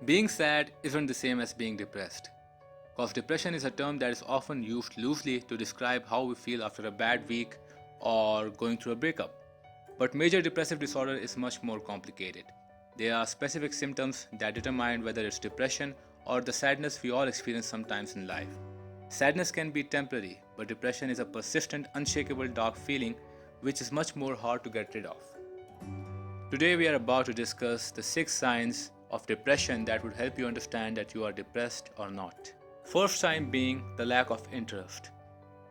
Being sad isn't the same as being depressed, because depression is a term that is often used loosely to describe how we feel after a bad week or going through a breakup. But major depressive disorder is much more complicated. There are specific symptoms that determine whether it's depression or the sadness we all experience sometimes in life. Sadness can be temporary, but depression is a persistent, unshakable dark feeling which is much more hard to get rid of. Today, we are about to discuss the 6 signs of depression that would help you understand that you are depressed or not. First sign being the lack of interest.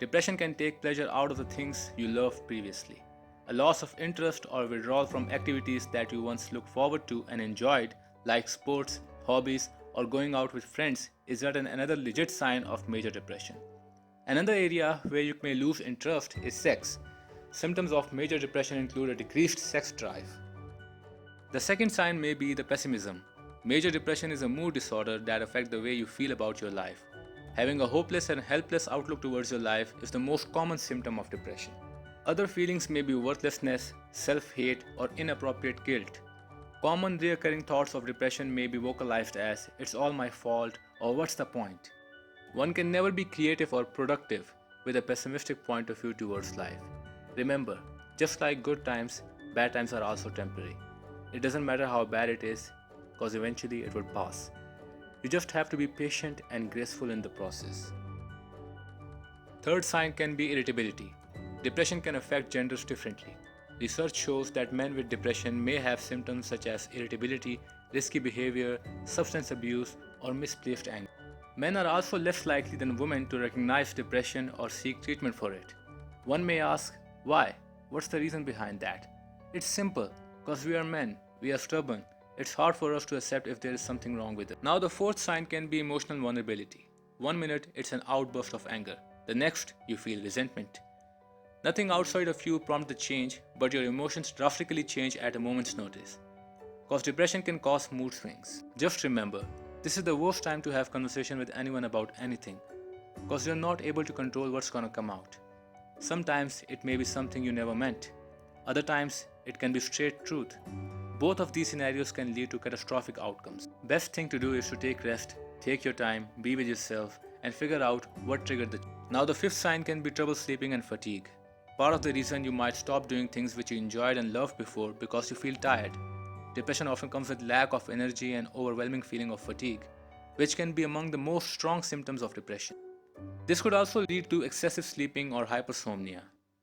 Depression can take pleasure out of the things you loved previously. A loss of interest or withdrawal from activities that you once looked forward to and enjoyed, like sports, hobbies, or going out with friends, is yet another legit sign of major depression. Another area where you may lose interest is sex. Symptoms of major depression include a decreased sex drive. The second sign may be the pessimism. Major depression is a mood disorder that affects the way you feel about your life. Having a hopeless and helpless outlook towards your life is the most common symptom of depression. Other feelings may be worthlessness, self hate, or inappropriate guilt. Common recurring thoughts of depression may be vocalized as, "it's all my fault," or "what's the point?" One can never be creative or productive with a pessimistic point of view towards life. Remember, just like good times, bad times are also temporary. It doesn't matter how bad it is, because eventually it will pass. You just have to be patient and graceful in the process. Third sign can be irritability. Depression can affect genders differently. Research shows that men with depression may have symptoms such as irritability, risky behavior, substance abuse, or misplaced anger. Men are also less likely than women to recognize depression or seek treatment for it. One may ask, why? What's the reason behind that? It's simple, because we are men, we are stubborn. It's hard for us to accept if there is something wrong with it. Now, the fourth sign can be emotional vulnerability. 1 minute, it's an outburst of anger. The next, you feel resentment. Nothing outside of you prompts the change, but your emotions drastically change at a moment's notice. Because depression can cause mood swings. Just remember, this is the worst time to have conversation with anyone about anything, because you're not able to control what's gonna come out. Sometimes it may be something you never meant. Other times it can be straight truth. Both of these scenarios can lead to catastrophic outcomes. Best thing to do is to take rest, take your time, be with yourself, and figure out what triggered the. Now, the fifth sign can be trouble sleeping and fatigue. Part of the reason you might stop doing things which you enjoyed and loved before because you feel tired. Depression often comes with lack of energy and overwhelming feeling of fatigue, which can be among the most strong symptoms of depression. This could also lead to excessive sleeping or hypersomnia,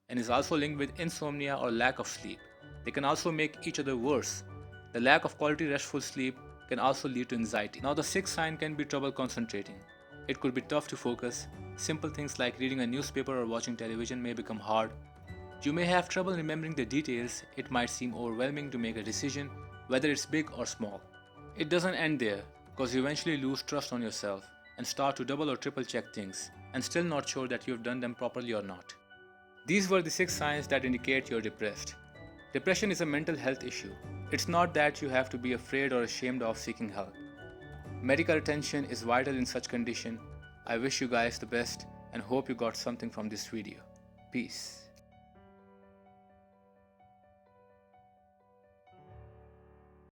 and is also linked with insomnia or lack of sleep. They can also make each other worse. The lack of quality restful sleep can also lead to anxiety. Now, the sixth sign can be trouble concentrating. It could be tough to focus. Simple things like reading a newspaper or watching television may become hard. You may have trouble remembering the details. It might seem overwhelming to make a decision, whether it's big or small. It doesn't end there, because you eventually lose trust on yourself and start to double or triple check things, and still not sure that you've done them properly or not. These were the 6 signs that indicate you're depressed. Depression is a mental health issue. It's not that you have to be afraid or ashamed of seeking help. Medical attention is vital in such condition. I wish you guys the best and hope you got something from this video. Peace.